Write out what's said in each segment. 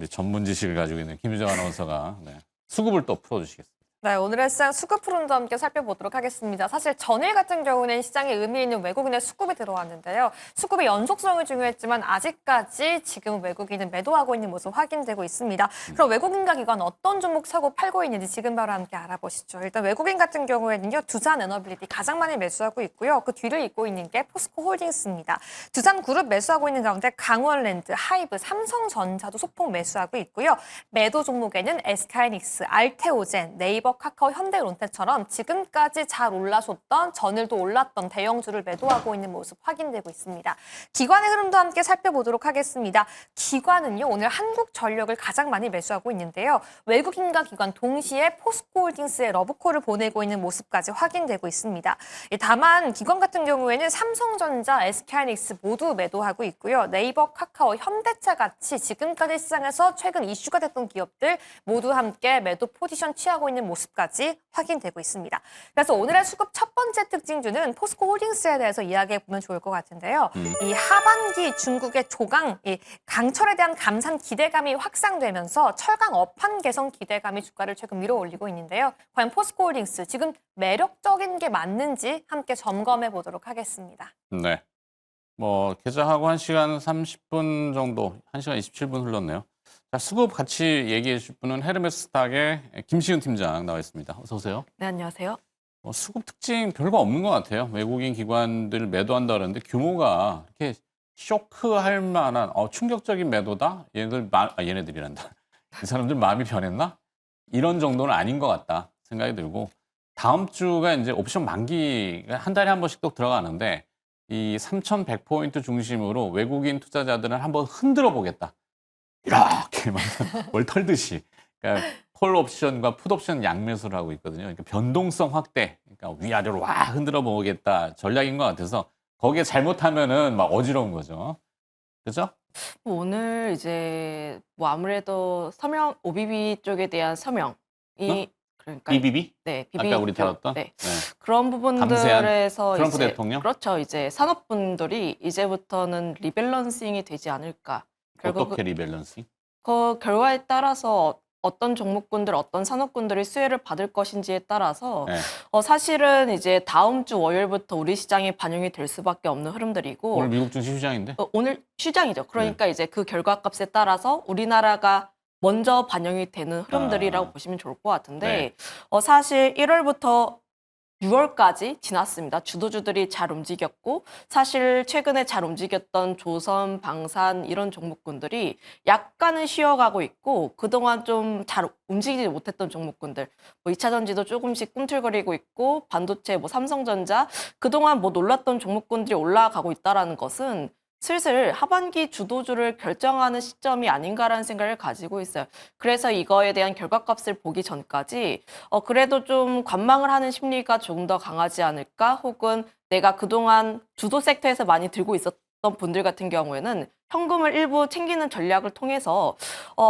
우리 전문 지식을 가지고 있는 김유정 아나운서가 수급을 또 풀어주시겠습니다. 네, 오늘의 시장 수급 흐름도 함께 살펴보도록 하겠습니다. 사실 전일 같은 경우는 시장에 의미 있는 외국인의 수급이 들어왔는데요. 수급의 연속성이 중요했지만 아직까지 지금 외국인은 매도하고 있는 모습 확인되고 있습니다. 그럼 외국인과 기관 어떤 종목 사고 팔고 있는지 지금 바로 함께 알아보시죠. 일단 외국인 같은 경우에는요. 두산에너빌리티 가장 많이 매수하고 있고요. 그 뒤를 잇고 있는 게 포스코홀딩스입니다. 두산그룹 매수하고 있는 가운데 강원랜드, 하이브, 삼성전자도 소폭 매수하고 있고요. 매도 종목에는 SK하이닉스, 알테오젠, 네이버, 카카오, 현대론텍처럼 지금까지 잘 올라줬던 전일도 올랐던 대형주를 매도하고 있는 모습 확인되고 있습니다. 기관의 흐름도 함께 살펴보도록 하겠습니다. 기관은요 오늘 한국전력을 가장 많이 매수하고 있는데요. 외국인과 기관 동시에 포스코홀딩스의 러브콜을 보내고 있는 모습까지 확인되고 있습니다. 다만 기관 같은 경우에는 삼성전자, SK하이닉스 모두 매도하고 있고요. 네이버, 카카오, 현대차 같이 지금까지 시장에서 최근 이슈가 됐던 기업들 모두 함께 매도 포지션 취하고 있는 모습까지 확인되고 있습니다. 그래서 오늘의 수급 첫 번째 특징주는 포스코홀딩스에 대해서 이야기해보면 좋을 것 같은데요. 이 하반기 중국의 조강, 이 강철에 대한 감산 기대감이 확산되면서 철강 업황 개선 기대감이 주가를 최근 밀어올리고 있는데요. 과연 포스코홀딩스 지금 매력적인 게 맞는지 함께 점검해 보도록 하겠습니다. 네. 개장하고 1시간 30분 정도, 1시간 27분 흘렀네요. 자, 수급 같이 얘기해 주실 분은 헤르메스 스탁의 김시윤 팀장 나와 있습니다. 어서 오세요. 네, 안녕하세요. 수급 특징 별거 없는 것 같아요. 외국인 기관들 매도한다 그러는데 규모가 이렇게 쇼크할 만한 충격적인 매도다? 얘네들이란다. 이 사람들 마음이 변했나? 이런 정도는 아닌 것 같다 생각이 들고 다음 주가 이제 옵션 만기가 한 달에 한 번씩 또 들어가는데 이 3,100포인트 중심으로 외국인 투자자들은 한번 흔들어 보겠다. 이렇게 막 뭘 털듯이. 그러니까 콜 옵션과 풋 옵션 양매수를 하고 있거든요. 그러니까 변동성 확대. 그러니까 위아래로 와 흔들어 보겠다 전략인 것 같아서 거기에 잘못하면은 막 어지러운 거죠. 그죠? 오늘 이제 뭐 아무래도 서명 OBB 쪽에 대한 서명이 그러니까 BBB? 네, 아까 우리 쪽, 다뤘던? 네. 네. 그런 부분들에서 트럼프 이제 대통령? 그렇죠. 이제 산업분들이 이제부터는 리밸런싱이 되지 않을까. 결국 어떻게 리밸런싱? 그 결과에 따라서 어떤 종목군들, 어떤 산업군들이 수혜를 받을 것인지에 따라서 네. 사실은 이제 다음 주 월요일부터 우리 시장에 반영이 될 수밖에 없는 흐름들이고 오늘 미국 증시 휴장인데? 오늘 휴장이죠. 그러니까 이제 그 결과값에 따라서 우리나라가 먼저 반영이 되는 흐름들이라고 보시면 좋을 것 같은데 사실 1월부터 6월까지 지났습니다. 주도주들이 잘 움직였고 사실 최근에 잘 움직였던 조선, 방산 이런 종목군들이 약간은 쉬어가고 있고 그동안 좀 잘 움직이지 못했던 종목군들 2차전지도 조금씩 꿈틀거리고 있고 반도체, 삼성전자 그동안 놀랐던 종목군들이 올라가고 있다는 것은 슬슬 하반기 주도주를 결정하는 시점이 아닌가라는 생각을 가지고 있어요. 그래서 이거에 대한 결과값을 보기 전까지 그래도 좀 관망을 하는 심리가 조금 더 강하지 않을까? 혹은 내가 그동안 주도 섹터에서 많이 들고 있었던 분들 같은 경우에는 현금을 일부 챙기는 전략을 통해서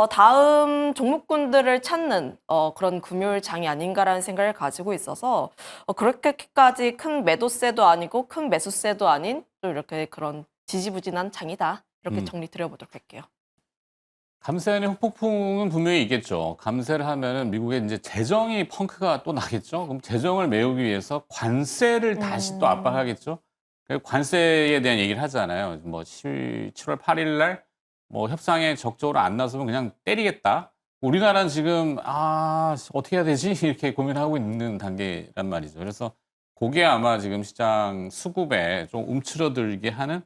다음 종목군들을 찾는 그런 금요일 장이 아닌가라는 생각을 가지고 있어서 그렇게까지 큰 매도세도 아니고 큰 매수세도 아닌 또 이렇게 그런 지지부진한 장이다. 이렇게 정리 드려보도록 할게요. 감세 안의 폭풍은 분명히 있겠죠. 감세를 하면은 미국의 이제 재정이 펑크가 또 나겠죠. 그럼 재정을 메우기 위해서 관세를 다시 또 압박하겠죠. 관세에 대한 얘기를 하잖아요. 7월 8일 날 협상에 적극적으로 안 나서면 그냥 때리겠다. 우리나라는 지금 어떻게 해야 되지? 이렇게 고민하고 있는 단계란 말이죠. 그래서 그게 아마 지금 시장 수급에 좀 움츠러들게 하는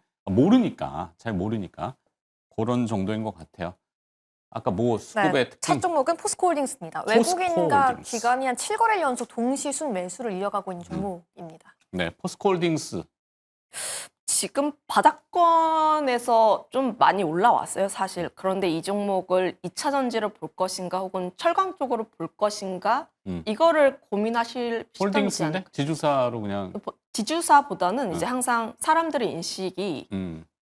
잘 모르니까 그런 정도인 것 같아요. 아까 수급의 특징? 첫 종목은 포스코홀딩스입니다. 외국인과 기관이 한 7거래일 연속 동시 순매수를 이어가고 있는 종목입니다. 네, 포스코홀딩스. 지금 바닥권에서 좀 많이 올라왔어요, 사실. 그런데 이 종목을 2차 전지를 볼 것인가 혹은 철강 쪽으로 볼 것인가 이거를 고민하실 시점이지 홀딩스인데 않을까. 지주사로 그냥 지주사보다는 이제 항상 사람들의 인식이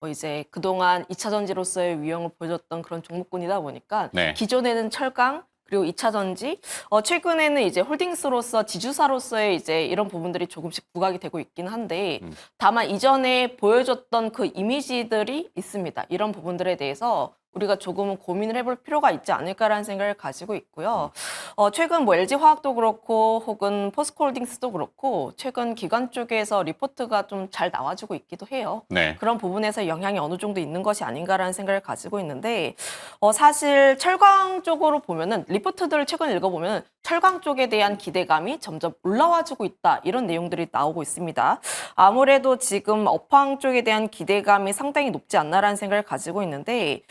이제 그동안 2차 전지로서의 위용을 보여줬던 그런 종목군이다 보니까 기존에는 철강 그리고 2차 전지 최근에는 이제 홀딩스로서 지주사로서의 이제 이런 부분들이 조금씩 부각이 되고 있긴 한데 다만 이전에 보여줬던 그 이미지들이 있습니다. 이런 부분들에 대해서 우리가 조금은 고민을 해볼 필요가 있지 않을까라는 생각을 가지고 있고요. 최근 뭐 LG화학도 그렇고 혹은 포스코홀딩스도 그렇고 최근 기관 쪽에서 리포트가 좀 잘 나와주고 있기도 해요. 네. 그런 부분에서 영향이 어느 정도 있는 것이 아닌가라는 생각을 가지고 있는데 사실 철강 쪽으로 보면은 리포트들을 최근 읽어보면 철강 쪽에 대한 기대감이 점점 올라와주고 있다 이런 내용들이 나오고 있습니다. 아무래도 지금 업황 쪽에 대한 기대감이 상당히 높지 않나라는 생각을 가지고 있는데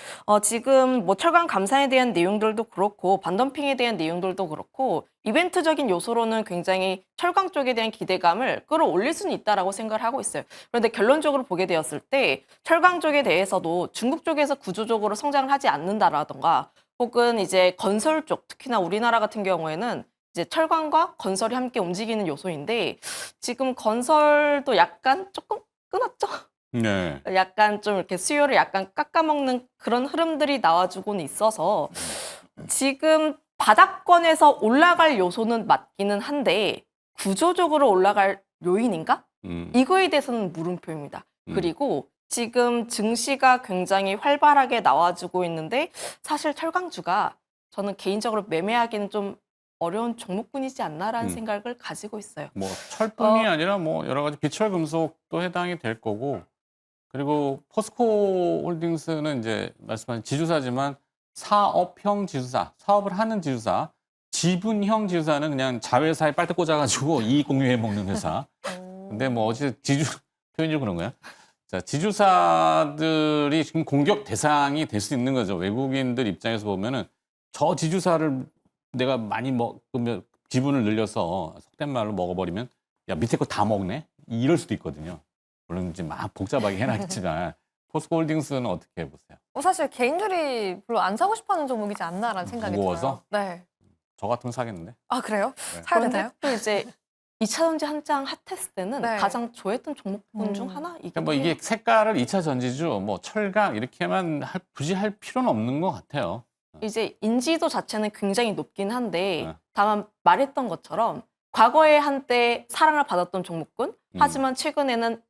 지금 뭐 철강 감산에 대한 내용들도 그렇고 반덤핑에 대한 내용들도 그렇고 이벤트적인 요소로는 굉장히 철강 쪽에 대한 기대감을 끌어올릴 수는 있다라고 생각을 하고 있어요. 그런데 결론적으로 보게 되었을 때 철강 쪽에 대해서도 중국 쪽에서 구조적으로 성장을 하지 않는다라던가 혹은 이제 건설 쪽, 특히나 우리나라 같은 경우에는 이제 철강과 건설이 함께 움직이는 요소인데 지금 건설도 약간 조금 끊었죠? 네. 약간 좀 이렇게 수요를 약간 깎아먹는 그런 흐름들이 나와주고는 있어서 지금 바닥권에서 올라갈 요소는 맞기는 한데 구조적으로 올라갈 요인인가? 이거에 대해서는 물음표입니다. 그리고 지금 증시가 굉장히 활발하게 나와주고 있는데 사실 철강주가 저는 개인적으로 매매하기는 좀 어려운 종목군이지 않나라는 생각을 가지고 있어요. 뭐 철뿐이 아니라 뭐 여러 가지 비철 금속도 해당이 될 거고 그리고 포스코 홀딩스는 이제 말씀하신 지주사지만 사업형 지주사, 사업을 하는 지주사, 지분형 지주사는 그냥 자회사에 빨대 꽂아가지고 이익 공유해 먹는 회사. 근데 뭐 어찌 지주 표현이 그런 거야. 자, 지주사들이 지금 공격 대상이 될 수 있는 거죠. 외국인들 입장에서 보면은 저 지주사를 내가 많이 먹으면 지분을 늘려서 속된 말로 먹어버리면 야 밑에 거 다 먹네 이럴 수도 있거든요. 물론 이제 막 복잡하게 해놨지만 포스코홀딩스는 어떻게 보세요? 사실 개인들이 별로 안 사고 싶어하는 종목이지 않나라는 생각이 무거워서? 들어요. 네. 저 같으면 사겠는데. 아 그래요? 네. 사야 그런데 되나요? 또 이제 2차 전지 한창 핫했을 때는 네. 가장 좋아했던 종목군 중 하나이기도 그러니까 뭐 해요. 이게 색깔을 2차 전지주, 뭐 철강 이렇게만 굳이 할 필요는 없는 것 같아요. 이제 인지도 자체는 굉장히 높긴 한데 네. 다만 말했던 것처럼 과거에 한때 사랑을 받았던 종목군 하지만 최근에는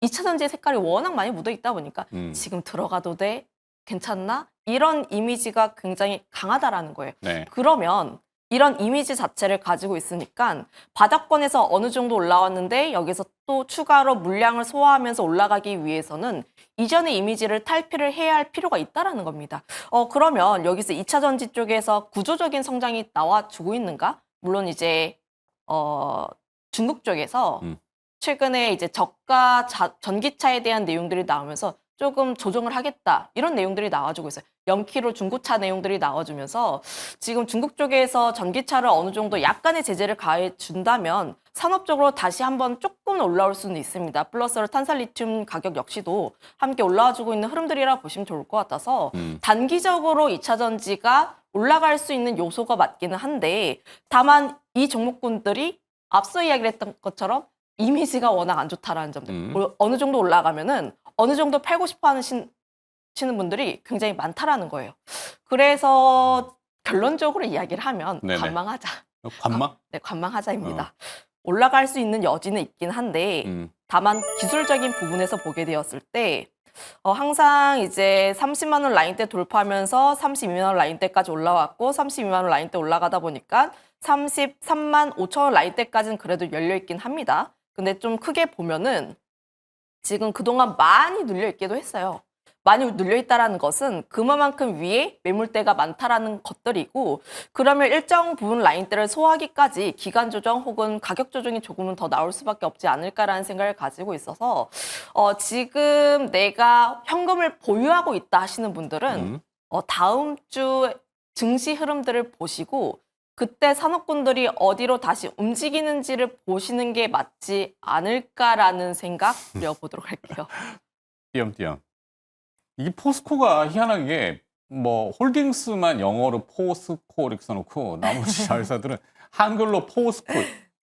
2차 전지의 색깔이 워낙 많이 묻어 있다 보니까 지금 들어가도 돼? 괜찮나? 이런 이미지가 굉장히 강하다라는 거예요. 네. 그러면 이런 이미지 자체를 가지고 있으니까 바닥권에서 어느 정도 올라왔는데 여기서 또 추가로 물량을 소화하면서 올라가기 위해서는 이전의 이미지를 탈피를 해야 할 필요가 있다라는 겁니다. 그러면 여기서 2차 전지 쪽에서 구조적인 성장이 나와주고 있는가? 물론 이제 중국 쪽에서 최근에 이제 저가 전기차에 대한 내용들이 나오면서 조금 조정을 하겠다 이런 내용들이 나와주고 있어요. 0km 중고차 내용들이 나와주면서 지금 중국 쪽에서 전기차를 어느 정도 약간의 제재를 가해준다면 산업적으로 다시 한번 조금 올라올 수는 있습니다. 플러스로 탄산리튬 가격 역시도 함께 올라와주고 있는 흐름들이라 보시면 좋을 것 같아서 단기적으로 2차 전지가 올라갈 수 있는 요소가 맞기는 한데 다만 이 종목군들이 앞서 이야기를 했던 것처럼 이미지가 워낙 안 좋다라는 점들. 어느 정도 올라가면은 어느 정도 팔고 싶어 하시는 분들이 굉장히 많다라는 거예요. 그래서 결론적으로 이야기를 하면 네네. 관망하자. 관망? 네, 관망하자입니다. 올라갈 수 있는 여지는 있긴 한데 다만 기술적인 부분에서 보게 되었을 때 항상 이제 30만 원 라인대 돌파하면서 32만 원 라인대까지 올라왔고 32만 원 라인대 올라가다 보니까 33만 5천 원 라인대까지는 그래도 열려 있긴 합니다. 근데 좀 크게 보면은 지금 그동안 많이 눌려 있기도 했어요. 많이 눌려 있다라는 것은 그만큼 위에 매물대가 많다라는 것들이고 그러면 일정 부분 라인대를 소화하기까지 기간 조정 혹은 가격 조정이 조금은 더 나올 수밖에 없지 않을까라는 생각을 가지고 있어서 지금 내가 현금을 보유하고 있다 하시는 분들은 다음 주 증시 흐름들을 보시고 그때 산업군들이 어디로 다시 움직이는지를 보시는 게 맞지 않을까라는 생각 드려보도록 할게요. 띄엄띄엄. 이게 포스코가 희한하게 뭐 홀딩스만 영어로 포스코 이렇게 써놓고 나머지 자회사들은 한글로 포스코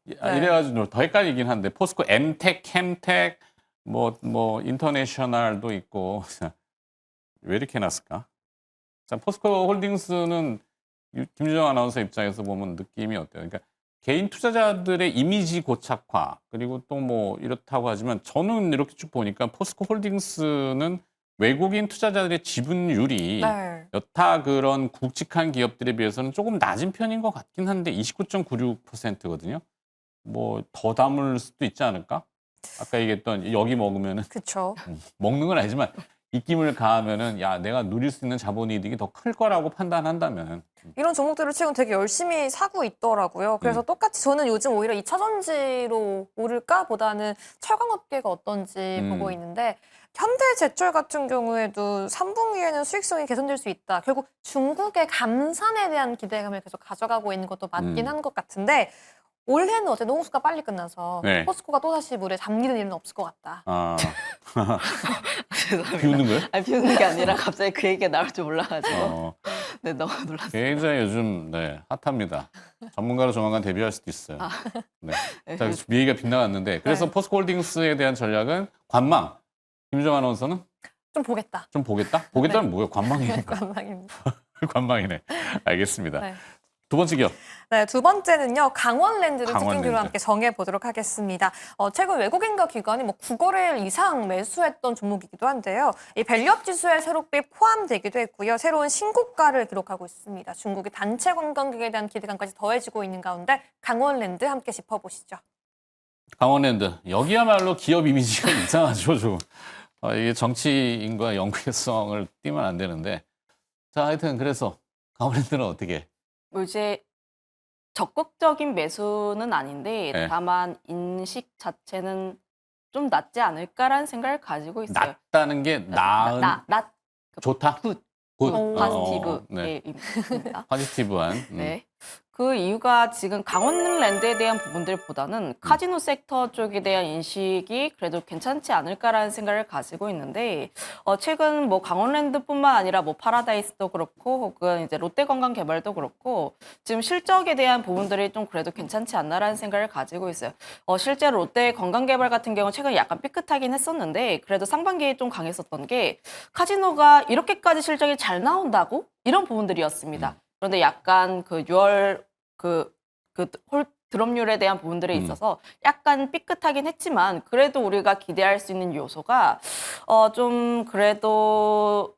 이래가지고 더 헷갈리긴 한데 포스코 엠텍, 캠텍, 뭐 인터내셔널도 있고 왜 이렇게 해놨을까? 자, 포스코 홀딩스는 김유정 아나운서 입장에서 보면 느낌이 어때요? 그러니까 개인 투자자들의 이미지 고착화 그리고 또 뭐 이렇다고 하지만 저는 이렇게 쭉 보니까 포스코 홀딩스는 외국인 투자자들의 지분율이 네. 여타 그런 굵직한 기업들에 비해서는 조금 낮은 편인 것 같긴 한데 29.96%거든요. 뭐 더 담을 수도 있지 않을까? 아까 얘기했던 여기 먹으면은 그렇죠. 먹는 건 아니지만 입김을 가하면은 야 내가 누릴 수 있는 자본이득이 더 클 거라고 판단한다면 이런 종목들을 지금 되게 열심히 사고 있더라고요. 그래서 똑같이 저는 요즘 오히려 2차 전지로 오를까 보다는 철강업계가 어떤지 보고 있는데 현대제철 같은 경우에도 3분기에는 수익성이 개선될 수 있다. 결국 중국의 감산에 대한 기대감을 계속 가져가고 있는 것도 맞긴 한 것 같은데 올해는 어쨌든 홍수가 빨리 끝나서 네. 포스코가 또다시 물에 잠기는 일은 없을 것 같다. 아 죄송합니다. 비웃는 거예요? 아니, 비웃는 게 아니라 갑자기 그 얘기가 나올 줄 몰라가지고 어, 네, 너무 놀랐어요. 굉장히 요즘 네, 핫합니다. 전문가로 조만간 데뷔할 수도 있어요. 네. 네, 자, 얘기가 빗나갔는데 그래서 네. 포스코홀딩스에 대한 전략은 관망. 김정 아나운서는 좀 보겠다. 좀 보겠다? 보겠다는 네. 뭐예요? 관망이니까. 관망입니다. 관망이네. 알겠습니다. 네. 두 번째 기업. 네, 두 번째는요. 강원랜드를 강원랜드. 특징주로 함께 정해보도록 하겠습니다. 최근 외국인과 기관이 뭐 9거래일 이상 매수했던 종목이기도 한데요. 이 밸류업 지수에 새롭게 포함되기도 했고요. 새로운 신고가를 기록하고 있습니다. 중국의 단체 관광객에 대한 기대감까지 더해지고 있는 가운데 강원랜드 함께 짚어보시죠. 강원랜드. 여기야말로 기업 이미지가 이상하죠, 좀. 이게 정치인과 연계성을 띄면 안 되는데. 자, 하여튼 그래서 강원랜드는 어떻게? 뭐 이제 적극적인 매수는 아닌데 네. 다만 인식 자체는 좀 낮지 않을까라는 생각을 가지고 있어요. 낮다는 게 나은, 낮, 좋다? 굿. 굿. 오. 파지티브. 네. 입니다. 파지티브한. 네. 그 이유가 지금 강원랜드에 대한 부분들보다는 카지노 섹터 쪽에 대한 인식이 그래도 괜찮지 않을까라는 생각을 가지고 있는데 최근 뭐 강원랜드뿐만 아니라 뭐 파라다이스도 그렇고 혹은 이제 롯데관광개발도 그렇고 지금 실적에 대한 부분들이 좀 그래도 괜찮지 않나라는 생각을 가지고 있어요. 실제로 롯데관광개발 같은 경우는 최근 약간 삐끗하긴 했었는데 그래도 상반기에 좀 강했었던 게 카지노가 이렇게까지 실적이 잘 나온다고 이런 부분들이었습니다. 그런데 약간 그 6월 홀 드롭률에 대한 부분들에 있어서 약간 삐끗하긴 했지만 그래도 우리가 기대할 수 있는 요소가 좀 그래도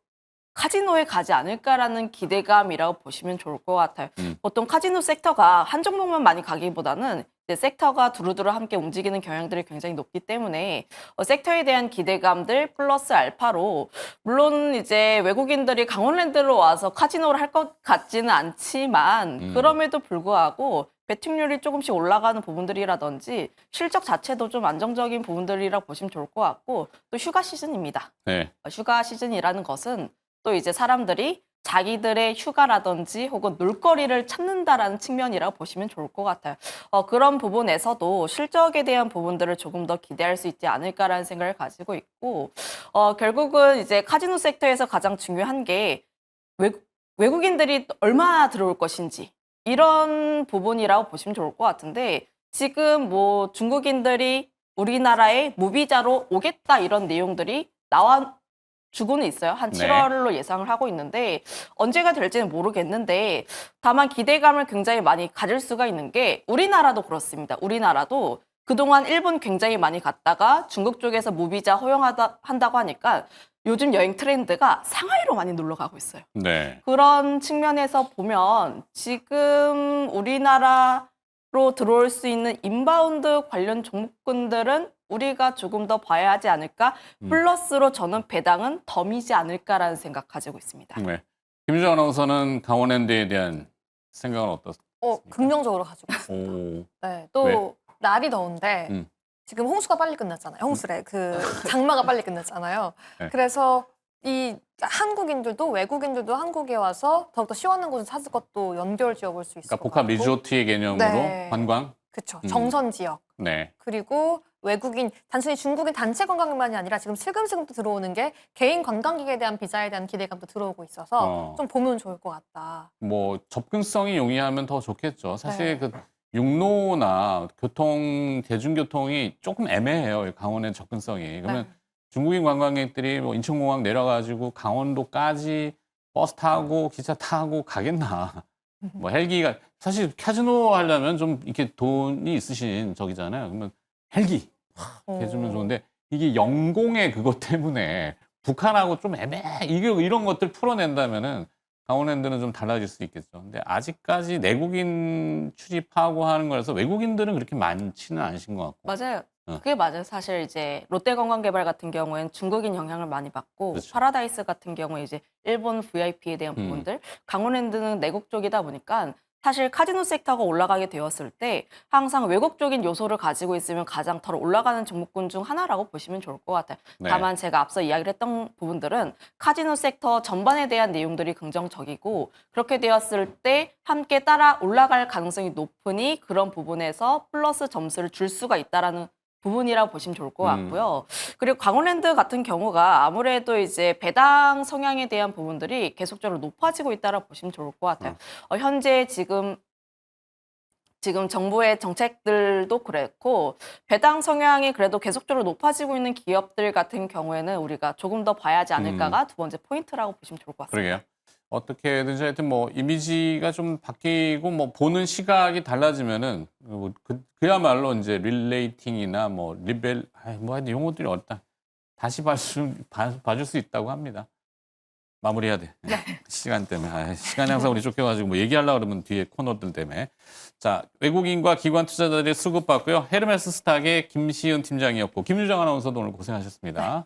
카지노에 가지 않을까라는 기대감이라고 보시면 좋을 것 같아요. 보통 카지노 섹터가 한 종목만 많이 가기보다는 이제 섹터가 두루두루 함께 움직이는 경향들이 굉장히 높기 때문에 섹터에 대한 기대감들 플러스 알파로 물론 이제 외국인들이 강원랜드로 와서 카지노를 할 것 같지는 않지만 그럼에도 불구하고 베팅률이 조금씩 올라가는 부분들이라든지 실적 자체도 좀 안정적인 부분들이라고 보시면 좋을 것 같고 또 휴가 시즌입니다. 네. 휴가 시즌이라는 것은 또 이제 사람들이 자기들의 휴가라든지 혹은 놀거리를 찾는다라는 측면이라고 보시면 좋을 것 같아요. 그런 부분에서도 실적에 대한 부분들을 조금 더 기대할 수 있지 않을까라는 생각을 가지고 있고 결국은 이제 카지노 섹터에서 가장 중요한 게 외국인들이 얼마나 들어올 것인지 이런 부분이라고 보시면 좋을 것 같은데 지금 뭐 중국인들이 우리나라에 무비자로 오겠다 이런 내용들이 주고는 있어요. 한 네. 7월로 예상을 하고 있는데 언제가 될지는 모르겠는데 다만 기대감을 굉장히 많이 가질 수가 있는 게 우리나라도 그렇습니다. 우리나라도 그동안 일본 굉장히 많이 갔다가 중국 쪽에서 무비자 한다고 하니까 요즘 여행 트렌드가 상하이로 많이 놀러 가고 있어요. 네. 그런 측면에서 보면 지금 우리나라로 들어올 수 있는 인바운드 관련 종목군들은 우리가 조금 더 봐야 하지 않을까? 플러스로 저는 배당은 덤이지 않을까라는 생각 가지고 있습니다. 네. 김주정 아나운서는 강원랜드에 대한 생각은 어떻습니까? 긍정적으로 가지고 있어요. 오. 네, 또 왜? 날이 더운데 음. 지금 홍수가 빨리 끝났잖아요. 홍수래. 그 장마가 빨리 끝났잖아요. 네. 그래서 이 한국인들도 외국인들도 한국에 와서 더욱더 시원한 곳을 찾을 것도 연결 지어볼 수 있을 그러니까 것 복합 같고. 리조트의 개념으로 네. 관광? 그렇죠. 정선 지역. 네. 그리고 외국인, 단순히 중국인 단체 관광객만이 아니라 지금 슬금슬금 또 들어오는 게 개인 관광객에 대한 비자에 대한 기대감도 들어오고 있어서 좀 보면 좋을 것 같다. 뭐 접근성이 용이하면 더 좋겠죠. 사실 네. 그 육로나 대중교통이 조금 애매해요. 강원의 접근성이. 그러면 네. 중국인 관광객들이 뭐 인천공항 내려가지고 강원도까지 버스 타고 기차 타고 가겠나. 뭐 헬기가 사실 카지노 하려면 좀 이렇게 돈이 있으신 저기잖아요. 그러면 헬기 해주면 좋은데 이게 영공의 그것 때문에 북한하고 좀 이게 이런 것들 풀어낸다면은 강원랜드는 좀 달라질 수 있겠죠. 근데 아직까지 내국인 출입하고 하는 거라서 외국인들은 그렇게 많지는 않으신 것 같고. 맞아요. 어. 그게 맞아요. 사실 이제 롯데관광개발 같은 경우에는 중국인 영향을 많이 받고 그렇죠. 파라다이스 같은 경우에 이제 일본 VIP에 대한 부분들, 강원랜드는 내국 쪽이다 보니까 사실 카지노 섹터가 올라가게 되었을 때 항상 외국적인 요소를 가지고 있으면 가장 더 올라가는 종목군 중 하나라고 보시면 좋을 것 같아요. 네. 다만 제가 앞서 이야기를 했던 부분들은 카지노 섹터 전반에 대한 내용들이 긍정적이고 그렇게 되었을 때 함께 따라 올라갈 가능성이 높으니 그런 부분에서 플러스 점수를 줄 수가 있다라는 부분이라고 보시면 좋을 것 같고요. 그리고 강원랜드 같은 경우가 아무래도 이제 배당 성향에 대한 부분들이 계속적으로 높아지고 있다라고 보시면 좋을 것 같아요. 현재 지금 정부의 정책들도 그랬고 배당 성향이 그래도 계속적으로 높아지고 있는 기업들 같은 경우에는 우리가 조금 더 봐야 하지 않을까가 두 번째 포인트라고 보시면 좋을 것 같습니다. 그러게요. 어떻게든지 하여튼 뭐 이미지가 좀 바뀌고 뭐 보는 시각이 달라지면은 그야말로 이제 릴레이팅이나 뭐 리벨 뭐 하여튼 용어들이 어렵다. 다시 봐줄 수 있다고 합니다. 마무리해야 돼. 시간 때문에. 시간이 항상 우리 쫓겨가지고 뭐 얘기하려고 그러면 뒤에 코너들 때문에. 자, 외국인과 기관 투자자들의 수급 받고요. 헤르메스 스탁의 김시은 팀장이었고 김유정 아나운서도 오늘 고생하셨습니다.